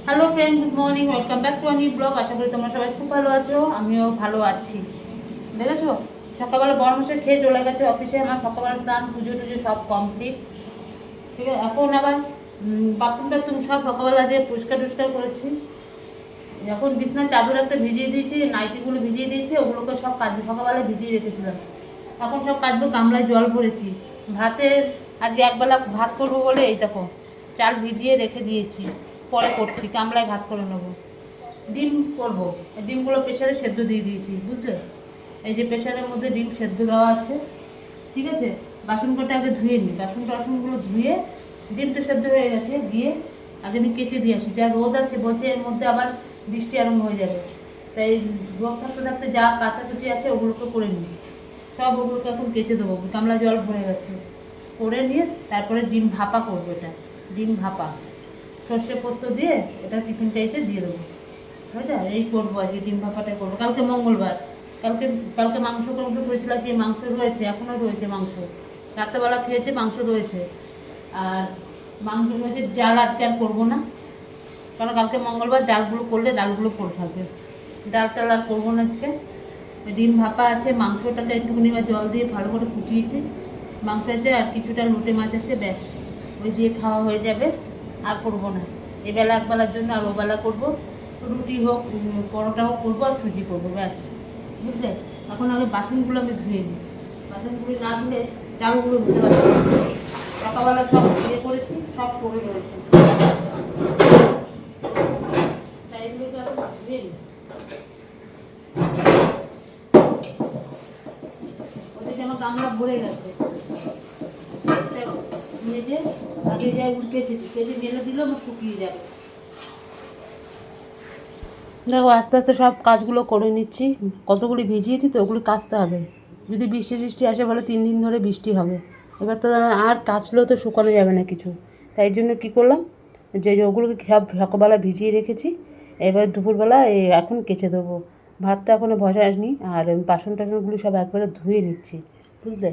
Hello friend, good morning, welcome back to new blog. আশা করি তোমরা সবাই খুব ভালো আছো, আমিও ভালো আছি। দেখেছো, সকালবেলা বড় মশাই খেয়ে চলে গেছে অফিসে। আমার সকালবেলা স্নান পুজো টুজো সব কমপ্লিট। ঠিক আছে, এখন আবার বাথরুমটা তুমি সব সকালবেলা যে পরিষ্কার টুষ্কার করেছি। এখন বিছনার চাদর একটা ভিজিয়ে দিয়েছি, নাইটিগুলো ভিজিয়ে দিয়েছি, ওগুলোকে সব কাচবো। সকালবেলা ভিজিয়ে রেখেছিলাম, এখন সব কাচবো। গামলায় জল ভরেছি ভাতের। আজকে একবেলা ভাত করবো বলে এই দেখো চাল ভিজিয়ে রেখে দিয়েছি, পরে করছি। গামলায় ভাত করে নেবো। ডিম করবো, এই ডিমগুলো প্রেশারে সেদ্ধ দিয়ে দিয়েছি, বুঝলে। এই যে প্রেশারের মধ্যে ডিম সেদ্ধ দেওয়া আছে। ঠিক আছে, বাসন কটা আগে ধুয়ে নিই। টাসনগুলো ধুয়ে, ডিম তো সেদ্ধ হয়ে গেছে, দিয়ে আগে আমি কেচে দিয়ে আসি। যা রোদ আছে বলছে এর মধ্যে আবার বৃষ্টি আরম্ভ হয়ে যাবে, তাই রোদ থাকতে থাকতে যা কাচাকুচি আছে ওগুলোকে করে নিই। সব ওগুলোকে এখন কেচে দেবো। গামলা জল ভরে গেছে, করে নিয়ে তারপরে ডিম ভাপা করবো। এটা ডিম ভাপা সর্ষে পোস্ত দিয়ে এটা টিফিন টাইতে দিয়ে দেবো। বুঝা, এই করবো আজকে, ডিম ভাপাটাই করবো। কালকে মঙ্গলবার, কালকে কালকে মাংস করেছিলাম, যে মাংস রয়েছে, এখনও রয়েছে মাংস। রাত্রেবেলা খেয়েছে, মাংস রয়েছে। আর মাংস রয়েছে, ডাল আজকে আর করবো না, কারণ কালকে মঙ্গলবার ডালগুলো করলে ডালগুলো পড়ে থাকবে। ডাল টাল আর করবো না আজকে। ডিম ভাপা আছে, মাংসটাকে একটুখানি বা জল দিয়ে ভালো করে ফুটিয়েছি। মাংস আছে আর কিছুটা লোটে মাছ আছে, ব্যাস ওই দিয়ে খাওয়া হয়ে যাবে। আর করবো না এবেলা, একবেলার জন্য। আর ওবেলা করবো রুটি হোক, পরোটা হোক করবো, আর সুজি করবো, ব্যাস। বুঝলে, এখন আগে বাসনগুলো আমি ধুয়ে নিই। বাসনগুলো না ধুলে চালগুলো ধুতে পারছি না। সকালবেলা সব ইয়ে করেছি, সব করে রয়েছে, তাই এগুলোকে এখন ধুয়ে নিই। ওদিকে আমার গামলা ভরে গেছে, নিয়ে যে আগে যাই কেচে দিই, কেচে মেলে দিলেও আমার শুকিয়ে যাবে। দেখো, আস্তে আস্তে সব কাজগুলো করে নিচ্ছি। কতগুলি ভিজিয়েছি তো, ওগুলি কাচতে হবে। যদি বৃষ্টি টিষ্টি আসে বলে 3 দিন ধরে বৃষ্টি হবে, এবার তো আর কাচলেও তো শুকানো যাবে না কিছু। তাই জন্য কী করলাম, যে ওগুলোকে সব সকালবেলা ভিজিয়ে রেখেছি, এবার দুপুরবেলা এখন কেচে দেবো। ভাতটা এখনও বসাইনি, আর বাসন টাসনগুলো সব একবারে ধুয়ে নিচ্ছি, বুঝলে।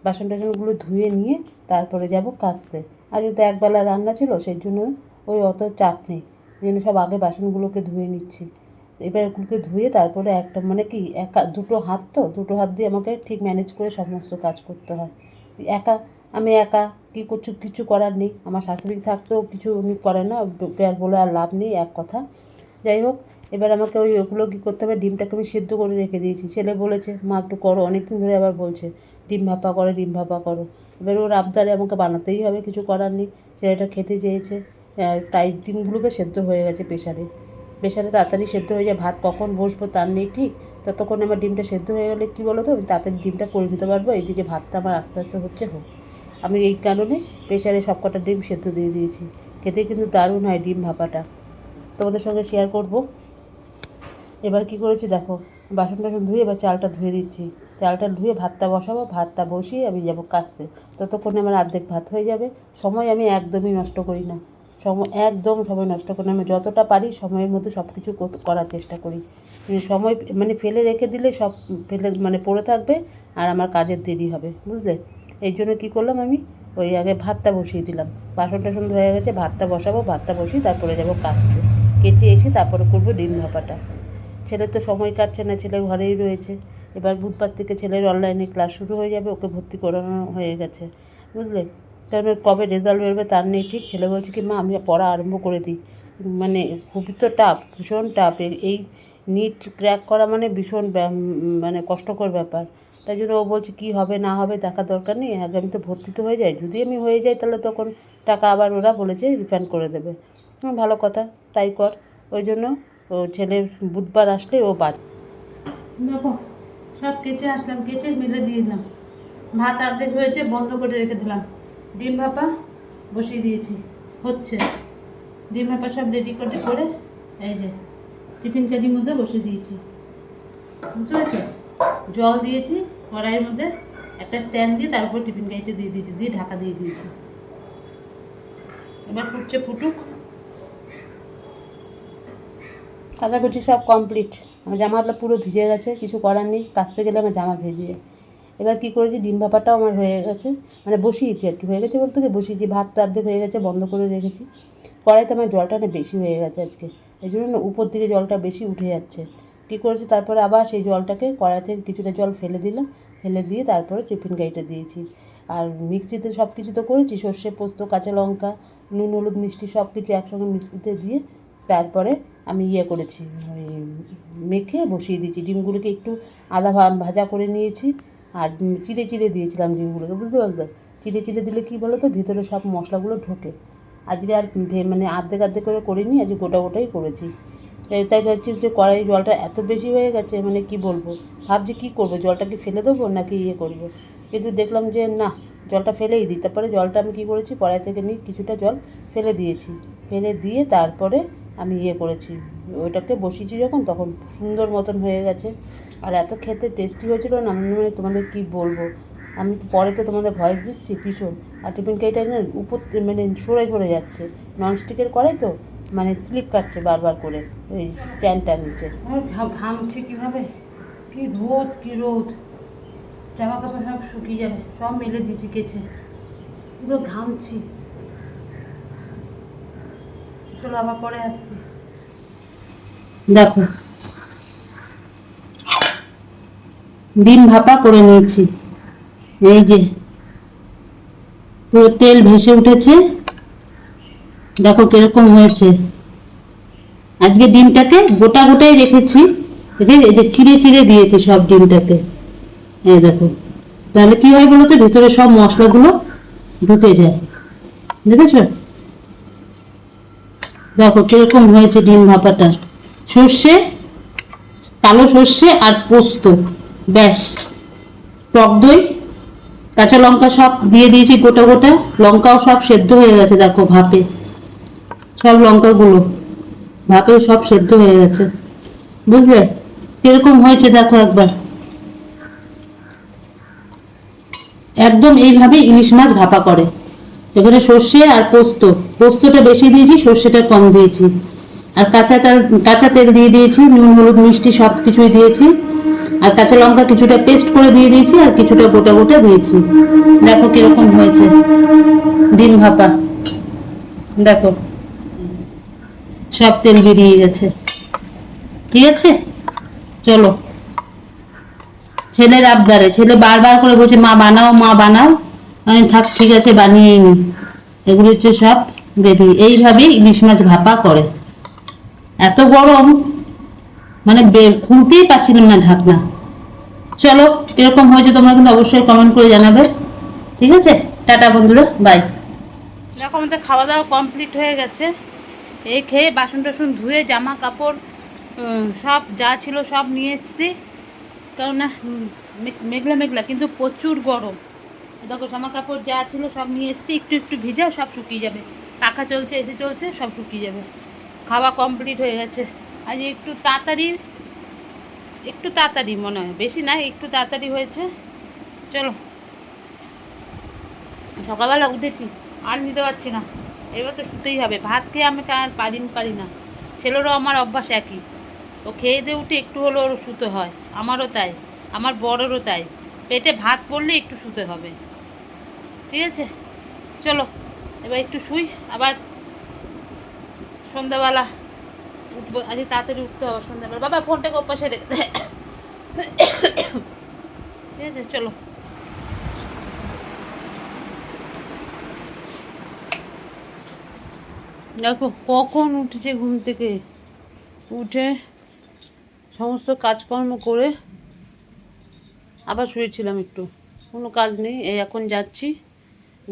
বাসন টাসনগুলো ধুয়ে নিয়ে তারপরে যাব কাচতে। আর যদি একবেলা রান্না ছিল, সেই জন্য ওই অত চাপ নেই, এই জন্য সব আগে বাসনগুলোকে ধুয়ে নিচ্ছি। এবার এগুলোকে ধুয়ে তারপরে একটা মানে কি, দুটো হাত তো, দুটো হাত দিয়ে আমাকে ঠিক ম্যানেজ করে সমস্ত কাজ করতে হয়। একা, আমি একা কী করছি, কিছু করার নেই। আমার শাশুড়ি থাকতেও কিছু উনি করে না, ওকে আর বলে আর লাভ নেই, এক কথা। যাই হোক, এবার আমাকে ওগুলো কী করতে হবে, ডিমটাকে আমি সেদ্ধ করে রেখে দিয়েছি। ছেলে বলেছে মা একটু করো, অনেকদিন ধরে আবার বলছে ডিম ভাপা করো, ডিম ভাপা করো। এবার ওর আবদারে আমাকে বানাতেই হবে, কিছু করার নেই। ছেলেটা খেতে চেয়েছে, আর তাই ডিমগুলোকে সেদ্ধ হয়ে গেছে প্রেশারে। প্রেশারে তাড়াতাড়ি সেদ্ধ হয়ে যায়। ভাত কখন বসবো তার নেই ঠিক, ততক্ষণ আমার ডিমটা সেদ্ধ হয়ে গেলে কী বলো তো, আমি তাড়াতাড়ি ডিমটা করে নিতে পারবো। এইদিকে ভাতটা আমার আস্তে আস্তে হচ্ছে, হোক। আমি এই কারণে প্রেশারে সব কটা ডিম সেদ্ধ দিয়ে দিয়েছি। খেতে কিন্তু দারুণ হয় ডিম ভাপাটা, তোমাদের সঙ্গে শেয়ার করব। এবার কি করেছি দেখো, বাসন টাসন ধুয়ে এবার চালটা ধুয়ে দিচ্ছি। চালটা ধুয়ে ভাতটা বসাবো, ভাতটা বসিয়ে আমি যাবো কাচতে। ততক্ষণে আমার অর্ধেক ভাত হয়ে যাবে। সময় আমি একদমই নষ্ট করি না, একদম সময় নষ্ট করি না। আমি যতটা পারি সময়ের মধ্যে সব কিছু করার চেষ্টা করি। সময় মানে ফেলে রেখে দিলে সব ফেলে মানে পড়ে থাকবে, আর আমার কাজের দেরি হবে, বুঝলে। এই জন্য কী করলাম, আমি ওই আগে ভাতটা বসিয়ে দিলাম। বাসন টাসন ধুয়ে গেছে, ভাতটা বসাবো, ভাতটা বসিয়ে তারপরে যাবো কাচতে। কেচে এসে তারপরে করবো ডিম ভাপাটা। ছেলের তো সময় কাটছে না, ছেলে ঘরেই রয়েছে। এবার বুধবার থেকে ছেলের অনলাইনে ক্লাস শুরু হয়ে যাবে, ওকে ভর্তি করানো হয়ে গেছে, বুঝলে। কারণ কবে রেজাল্ট বেরোবে তার নেই ঠিক। ছেলে বলছে কি মা, আমি পড়া আরম্ভ করে দিই। মানে খুবই তো টাফ, ভীষণ টাফ। এই নিট ক্র্যাক করা মানে ভীষণ মানে কষ্টকর ব্যাপার। তাই জন্য ও বলছে কী হবে না হবে দেখার দরকার নেই, আগে আমি তো ভর্তি তো হয়ে যাই। যদি আমি হয়ে যাই তাহলে তখন টাকা আবার ওরা বলেছে রিফান্ড করে দেবে। ভালো কথা, তাই কর। ওই জন্য ও ছেলে বুধবার আসলে ও বাজ। দেখো, সব কেচে আসলাম, কেচে মেলে দিয়ে দিলাম। ভাত অর্ধেক হয়েছে, বন্ধ করে রেখে দিলাম। ডিম ভাপা বসিয়ে দিয়েছি, হচ্ছে। ডিম ভাপা সব রেডি করে এই যে টিফিন কারির মধ্যে বসিয়ে দিয়েছি, বুঝতে পারছো। জল দিয়েছি কড়াইয়ের মধ্যে, একটা স্ট্যান্ড দিয়ে তার উপর টিফিন কারিটা দিয়ে দিয়েছি, দিয়ে ঢাকা দিয়ে দিয়েছি। এবার ফুটছে, ফুটুক। কাচাকুচি সব কমপ্লিট। আমার জামাটা পুরো ভিজে গেছে, কিছু করার নেই, কাচতে গেলে আমার জামা ভেজে যায়। এবার কী করেছি, ডিম ভাপাটাও আমার হয়ে গেছে, মানে বসিয়েছি আর কি, হয়ে গেছে বলতে কি বসিয়েছি। ভাত তো অর্ধেক হয়ে গেছে, বন্ধ করে রেখেছি। কড়াইতে আমার জলটা না বেশি হয়ে গেছে আজকে, এই জন্য না উপর দিকে জলটা বেশি উঠে যাচ্ছে। কী করেছি, তারপরে আবার সেই জলটাকে কড়াই থেকে কিছুটা জল ফেলে দিলাম, ফেলে দিয়ে তারপরে টিফিন কারিটা দিয়েছি। আর মিক্সিতে সব কিছু তো করেছি, সর্ষে, পোস্ত, কাঁচা লঙ্কা, নুন, হলুদ, মিষ্টি সব কিছু একসঙ্গে মিক্সিতে দিয়ে তারপরে আমি করেছি, ওই মেখে বসিয়ে দিয়েছি। ডিমগুলোকে একটু আদা ভাজা করে নিয়েছি, আর চিড়ে চিড়ে দিয়েছিলাম ডিমগুলোকে, বুঝতে পারতো? চিড়ে চিড়ে দিলে কী বলো তো, ভিতরে সব মশলাগুলো ঢোকে। আজকে আর মানে আর্ধেক আর্ধেক করে করিনি, আজকে গোটা গোটাই করেছি। তাই ভাবছি যে কড়াই জলটা এত বেশি হয়ে গেছে, মানে কি বলবো, ভাবছি কী করবো, জলটা কি ফেলে দেবো নাকি করবো, কিন্তু দেখলাম যে না, জলটা ফেলেই দিই। তারপরে জলটা আমি কী করেছি, কড়াই থেকে নিয়ে কিছুটা জল ফেলে দিয়েছি, ফেলে দিয়ে তারপরে আমি করেছি, ওইটাকে বসিয়েছি যখন, তখন সুন্দর মতন হয়ে গেছে। আর এত খেতে টেস্টি হয়েছিল না, মানে তোমাদের কী বলবো। আমি তো পরে তো তোমাদের ভয়েস দিচ্ছি ভীষণ। আর টিফিন কারিটা না উপর মানে সরে সরে যাচ্ছে, ননস্টিকের কড়াই তো, মানে স্লিপ কাটছে বারবার করে ওই স্ট্যান্ডটার নিচে। ঘামছে কীভাবে, কী রোদ, কী রোদ, জামা কাপড় সব শুকিয়ে যাবে, সব মেলে দিয়েছি কেচে, পুরো ঘামছি। চলো আবার পরে আসছি। দেখো ডিম ভাপা করে নিয়েছি, এই যে পুরো তেল ভেসে উঠেছে, দেখো কিরকম হয়েছে। আজকে ডিমটাকে গোটা গোটাই রেখেছি, এই যে চিড়ে চিড়ে দিয়েছি সব ডিমটাকে, এই দেখো। তাহলে কি হয় বলো তো, ভিতরে সব মশলাগুলো ঢুকে যায়, দেখেছো? দেখো কিরকম হয়েছে ডিম ভাপাটা। সর্ষে, কালো সর্ষে আর পোস্ত, ব্যাস। টক দই, কাঁচা লঙ্কা সব দিয়ে দিয়েছি গোটা গোটা, লঙ্কাও সব সেদ্ধ হয়ে গেছে, দেখো ভাপে সব লঙ্কাগুলো ভাপে সব সেদ্ধ হয়ে গেছে, বুঝলে কিরকম হয়েছে? দেখো একবার, একদম এইভাবে ইলিশ মাছ ভাপা করে। এখানে সর্ষে আর পোস্তটা বেশি দিয়েছি, সর্ষেটা কম দিয়েছি। আর কাঁচা তেল দিয়ে দিয়েছি, নুন, হলুদ, মিষ্টি সব কিছুই দিয়েছি। আর কাঁচা লঙ্কা কিছুটা পেস্ট করে দিয়ে দিয়েছি, আর কিছুটা গোটা গোটা দিয়েছি। দেখো কিরকম হয়েছে ডিম ভাপা, দেখো সব তেল বেরিয়ে গেছে। ঠিক আছে, চলো। ছেলের আবদারে, ছেলে বারবার করে বলছে মা বানাও, মা বানাও। আমি থাক, ঠিক আছে, বানিয়েই নি। এগুলো হচ্ছে সব বেবি, এইভাবেই ইলিশ মাছ ভাপা করে। এত গরম, মানে খুলতেই পাচ্ছিলাম না ঢাকনা। চলো, এরকম হয়েছে তোমরা কিন্তু অবশ্যই কমেন্ট করে জানাবে। ঠিক আছে, টাটা বন্ধুরা, বাই। দেখো আমাদের খাওয়া দাওয়া কমপ্লিট হয়ে গেছে। এই খেয়ে বাসন টাসন ধুয়ে জামা কাপড় সব যা ছিল সব নিয়ে এসেছি, কেননা মেঘলা মেঘলা কিন্তু প্রচুর গরম। দেখো জামা কাপড় যা ছিল সব নিয়ে এসেছি, একটু একটু ভিজা, সব শুকিয়ে যাবে। পাখা চলছে, এসে চলছে, সব শুকিয়ে যাবে। খাওয়া কমপ্লিট হয়ে গেছে। আজ একটু তাড়াতাড়ি মনে হয়, বেশি না, একটু তাড়াতাড়ি হয়েছে। চলো, সকালবেলা উঠেছি, আর নিতে পারছি না, এবার তো শুতেই হবে। ভাত খেয়ে আমি আর পারি না। ছেলেরও আমার অভ্যাস একই, ও খেয়ে দিয়ে উঠে একটু হলেও ওর শুতে হয়, আমারও তাই, আমার বড়েরও তাই। পেটে ভাত পড়লে একটু শুতে হবে। ঠিক আছে, চলো এবার একটু শুই, আবার সন্ধ্যাবেলা উঠবো। আজকে তাড়াতাড়ি উঠতে হবে সন্ধ্যাবেলা। বাবা ফোনটাকে ওপাশে রেখে দে। ঠিক আছে, চলো। দেখো কখন উঠেছে ঘুম থেকে, উঠে সমস্ত কাজকর্ম করে আবার শুয়েছিলাম একটু, কোনো কাজ নেই। এই এখন যাচ্ছি,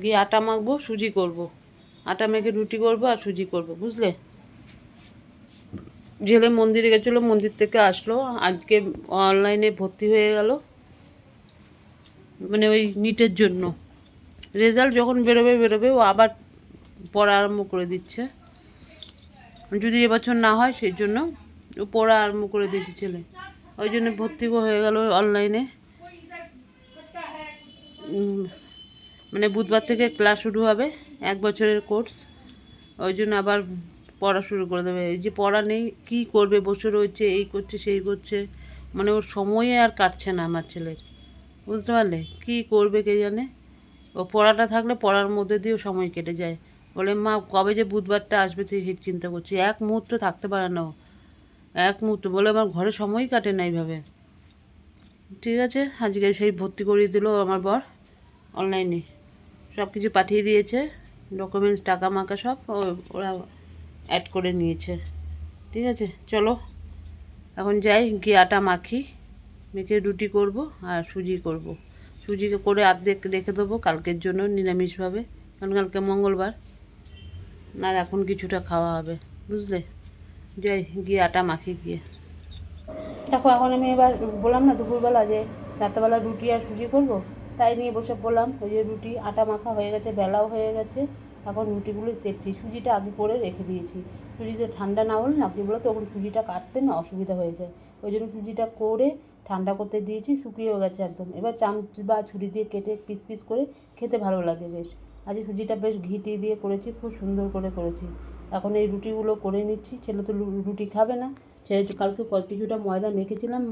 গিয়ে আটা মাখবো, সুজি করব। আটা মেখে রুটি করব আর সুজি করব, বুঝলে। ঝেলে মন্দিরে গেছিলো, মন্দির থেকে আসলো, আজকে অনলাইনে ভর্তি হয়ে গেল, মানে ওই নিটের জন্য। রেজাল্ট যখন বেরোবে ও আবার পড়া আরম্ভ করে দিচ্ছে, যদি এবছর না হয় সেই জন্য ও পড়া আরম্ভ করে দিয়েছে ছেলে, ওই জন্য ভর্তি হয়ে গেল অনলাইনে। মানে বুধবার থেকে ক্লাস শুরু হবে, 1 বছরের কোর্স, ওই জন্য আবার পড়া শুরু করে দেবে। এই যে পড়া নেই, কী করবে, বসে রয়েছে, এই করছে সেই করছে, মানে ওর সময়ে আর কাটছে না আমার ছেলের, বুঝতে পারলে। কী করবে কে জানে, ও পড়াটা থাকলে পড়ার মধ্যে দিয়েও সময় কেটে যায়, বলে মা কবে যে বুধবারটা আসবে তুই চিন্তা করছি, এক মুহূর্ত থাকতে পারে না ও, এক মুহূর্ত। বলে আমার ঘরে সময়ই কাটে না এইভাবে। ঠিক আছে, আজকে সেই ভর্তি করিয়ে দিল আমার বর অনলাইনে, সব কিছু পাঠিয়ে দিয়েছে, ডকুমেন্টস টাকা মাকা সব ওরা অ্যাড করে নিয়েছে। ঠিক আছে, চলো এখন যাই, গিয়ে আটা মাখি, মেখে রুটি করব আর সুজি করব। সুজিকে করে আর্ধেক রেখে দেবো কালকের জন্য নিরামিষভাবে, কারণ কালকে মঙ্গলবার, আর এখন কিছুটা খাওয়া হবে, বুঝলে। যাই গিয়ে আটা মাখি গিয়ে। দেখো এখন আমি এবার বললাম না দুপুরবেলা যে রাত্রেবেলা রুটি আর সুজি করব, তাই নিয়ে বসে বললাম। ওই যে রুটি আটা মাখা হয়ে গেছে, বেলাও হয়ে গেছে, এখন রুটিগুলো সেঁকছি। সুজিটা আগে করে রেখে দিয়েছি, সুজিতে ঠান্ডা না হলে না কী বলো তো, ওগুলো সুজিটা কাটতে না অসুবিধা হয়ে যায়, ওই জন্য সুজিটা করে ঠান্ডা করতে দিয়েছি, শুকিয়েও গেছে একদম। এবার চামচ বা ছুরি দিয়ে কেটে পিস পিস করে খেতে ভালো লাগে বেশ। আজকে সুজিটা বেশ ঘি টি দিয়ে করেছি, খুব সুন্দর করে করেছি। এখন এই রুটিগুলো করে নিচ্ছি, ছেলে তো রুটি খাবে না, ছেলে কালকে কিছুটা ময়দা মেখেছিলাম,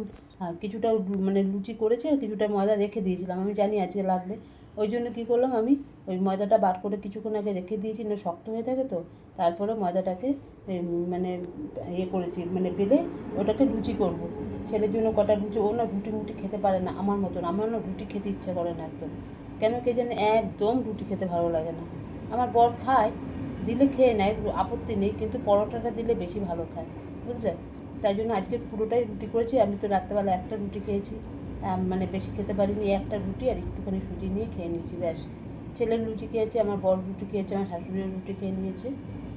কিছুটা মানে লুচি করেছে আর কিছুটা ময়দা রেখে দিয়েছিলাম, আমি জানি আজকে লাগবে, ওই জন্য কী করলাম আমি ওই ময়দাটা বার করে কিছুক্ষণ আগে রেখে দিয়েছি, না শক্ত হয়ে থাকে তো, তারপরে ময়দাটাকে মানে ইয়ে করেছি, মানে বেলে ওটাকে লুচি করব। ছেলের জন্য কটা লুচি, ও না রুটি মুটি খেতে পারে না আমার মতন, আমার না রুটি খেতে ইচ্ছা করে না একদম, কেন কে জানে একদম রুটি খেতে ভালো লাগে না। আমার বর খায়, দিলে খেয়ে নেয়, আপত্তি নেই, কিন্তু পরোটাটা দিলে বেশি ভালো খায়, বুঝলে। তাই জন্য আজকে পুরোটাই রুটি করেছি। আমি তো রাত্রেবেলা একটা রুটি খেয়েছি, মানে বেশি খেতে পারিনি, একটা রুটি আর একটুখানি সুজি নিয়ে খেয়ে নিয়েছি ব্যাস। ছেলের লুচি খেয়েছে, আমার বড় রুটি খেয়েছে, আমার শাশুড়ির রুটি খেয়ে নিয়েছে।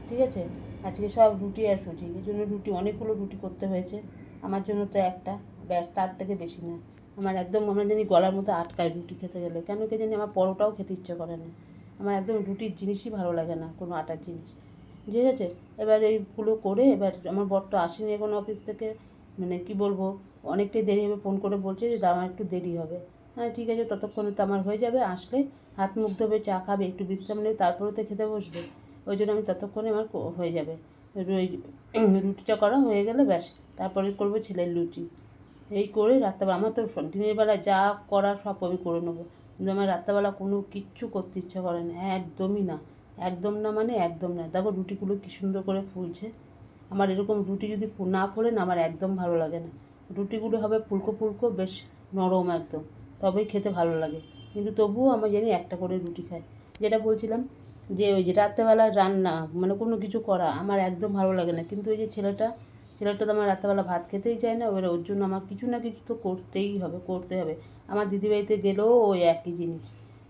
ঠিক আছে, আজকে সব রুটি আর সুজি, এই জন্য রুটি অনেকগুলো রুটি করতে হয়েছে, আমার জন্য তো একটা, ব্যাস, তার থেকে বেশি না। আমার একদম আমরা জানি গলার মতো আটকায় রুটি খেতে গেলে, কেন কে জানি আমার পরোটাও খেতে ইচ্ছে করে না, আমার একদম রুটির জিনিসই ভালো লাগে না, কোনো আটার জিনিস। ঠিক আছে, এবার এইগুলো করে এবার আমার বর তো আসেনি এখন অফিস থেকে, মানে কি বলবো, অনেকটাই দেরি হবে, ফোন করে বলছে যে আমার একটু দেরি হবে। হ্যাঁ ঠিক আছে, ততক্ষণে তো আমার হয়ে যাবে, আসলে হাত মুখ ধোবে, চা খাবে, একটু বিশ্রাম নেবে, তারপরে তো খেতে বসবে, ওই জন্য আমি ততক্ষণে আমার হয়ে যাবে। ওই রুটিটা করা হয়ে গেলে ব্যাস, তারপরে করবো ছেলের লুচি। এই করে রাত্রেবেলা আমার তো দিনের বেলা যা করা সব আমি করে নেবো, কিন্তু আমার রাত্রেবেলা কোনো কিচ্ছু করতে ইচ্ছা করে না, একদমই না, একদম না মানে একদম না। দেখো রুটিগুলো কী সুন্দর করে ফুলছে, আমার এরকম রুটি যদি না ফোলে না আমার একদম ভালো লাগে না, রুটিগুলো হবে ফুলকো ফুলকো, বেশ নরম একদম, তবেই খেতে ভালো লাগে। কিন্তু তবুও আমি জানি একটা করে রুটি খাই। যেটা বলছিলাম যে ওই যে রাত্রেবেলা রান্না মানে কোনো কিছু করা আমার একদম ভালো লাগে না, কিন্তু ওই যে ছেলেটা তো আমার রাত্রেবেলা ভাত খেতেই চায় না, এবার ওর জন্য আমার কিছু না কিছু তো করতেই হবে, করতে হবে। আমার দিদিবাড়িতে গেলেও ওই একই জিনিস,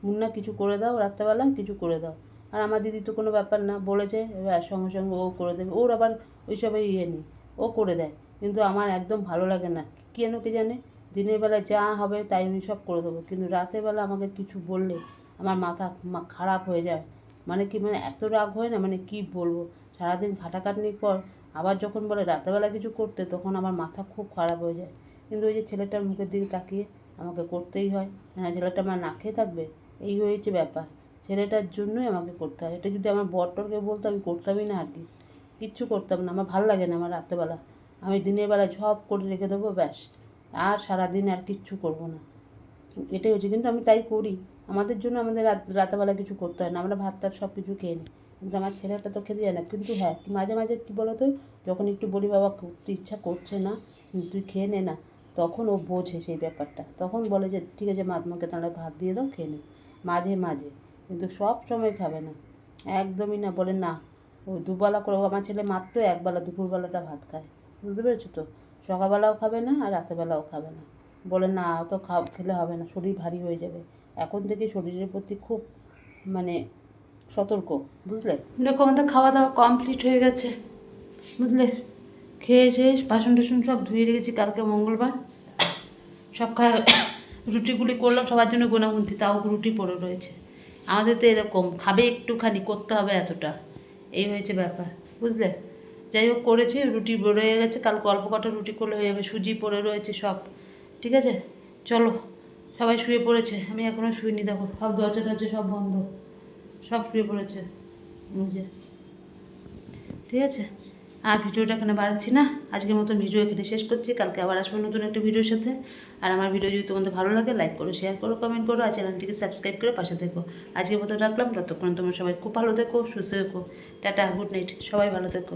মুন্না কিছু করে দাও, রাত্রেবেলা কিছু করে দাও। আর আমার দিদি তো কোনো ব্যাপার না, বলেছে এবার সঙ্গে সঙ্গে ও করে দেবে, ওর আবার ওইসবের ইয়ে নেই, ও করে দেয়। কিন্তু আমার একদম ভালো লাগে না, কেন কে জানে, দিনের বেলা যা হবে তাই আমি সব করে দেবো, কিন্তু রাতের বেলা আমাকে কিছু বললে আমার মাথা খারাপ হয়ে যায়, মানে কি, মানে এত রাগ হয় না, মানে কি বলবো। সারাদিন খাটাখাটনির পর আবার যখন বলে রাতেরবেলা কিছু করতে, তখন আমার মাথা খুব খারাপ হয়ে যায়। কিন্তু ওই যে ছেলেটার মুখের দিকে তাকিয়ে আমাকে করতেই হয়, হ্যাঁ ছেলেটা আমার না খেয়ে থাকবে, এই হয়েছে ব্যাপার, ছেলেটার জন্যই আমাকে করতে হয়। এটা যদি আমার বরটরকে বলতো আমি করতামই না, অ্যাটলিস্ট কিচ্ছু করতাম না, আমার ভালো লাগে না আমার রাত্রেবেলা, আমি দিনের বেলা ঝপ করে রেখে দেবো ব্যাস, আর সারাদিন আর কিচ্ছু করবো না, এটাই হচ্ছে। কিন্তু আমি তাই করি, আমাদের জন্য আমাদের রাতেবেলা কিছু করতে হয় না, আমরা ভাত টাত সব কিছু খেয়ে নিই, কিন্তু আমার ছেলেটা তো খেতে যায় না। কিন্তু হ্যাঁ মাঝে মাঝে কী বলো তো, যখন একটু বলি বাবা করতে ইচ্ছা করছে না, তুই খেয়ে নে না, তখন ও বোঝে সেই ব্যাপারটা, তখন বলে যে ঠিক আছে মা তোমাকে তাহলে ভাত দিয়ে দাও, খেয়ে নে, মাঝে মাঝে, কিন্তু সব সময় খাবে না, একদমই না, বলে না। ও দুবেলা করে, আমার ছেলে মাত্র একবেলা দুপুরবেলাটা ভাত খায়, বুঝতে পেরেছো তো, সকালবেলাও খাবে না আর রাতেরবেলাও খাবে না, বলে না অত খেলে হবে না, শরীর ভারী হয়ে যাবে, এখন থেকে শরীরের প্রতি খুব মানে সতর্ক, বুঝলে। দেখো আমাদের খাওয়া দাওয়া কমপ্লিট হয়ে গেছে, বুঝলে, খেয়ে শেষ, বাসন টাসন সব ধুয়ে রেখেছি, কালকে মঙ্গলবার সব রুটিগুলি করলাম সবার জন্য গোনাগুনতি, তাও রুটি পড়ে রয়েছে। আমাদের তো এরকম, খাবে একটুখানি, করতে হবে এতটা, এই হয়েছে ব্যাপার, বুঝলে। যাই হোক করেছি, রুটি রয়ে গেছে, কালকে অল্প কটা রুটি করলে হয়ে যাবে, সুজি পড়ে রয়েছে সব। ঠিক আছে, চলো, সবাই শুয়ে পড়েছে, আমি এখনও শুইনি, দেখো সব দরজা টরজা সব বন্ধ, সব শুয়ে পড়েছে, বুঝে। ঠিক আছে, আর ভিডিওটা এখানে বাড়াচ্ছি না, আজকের মতো ভিডিও এখানে শেষ করছি। কালকে আবার আসবো নতুন একটা ভিডিওর সাথে। আর আমার ভিডিও যদি তোমাদের ভালো লাগে লাইক করো, শেয়ার করো, কমেন্ট করো, আর চ্যানেলটিকে সাবস্ক্রাইব করে পাশে থেকো। আজকের মতো রাখলাম, ততক্ষণ তোমরা সবাই খুব ভালো থেকো, সুস্থ থেকো। টাটা, গুড নাইট, সবাই ভালো থেকো।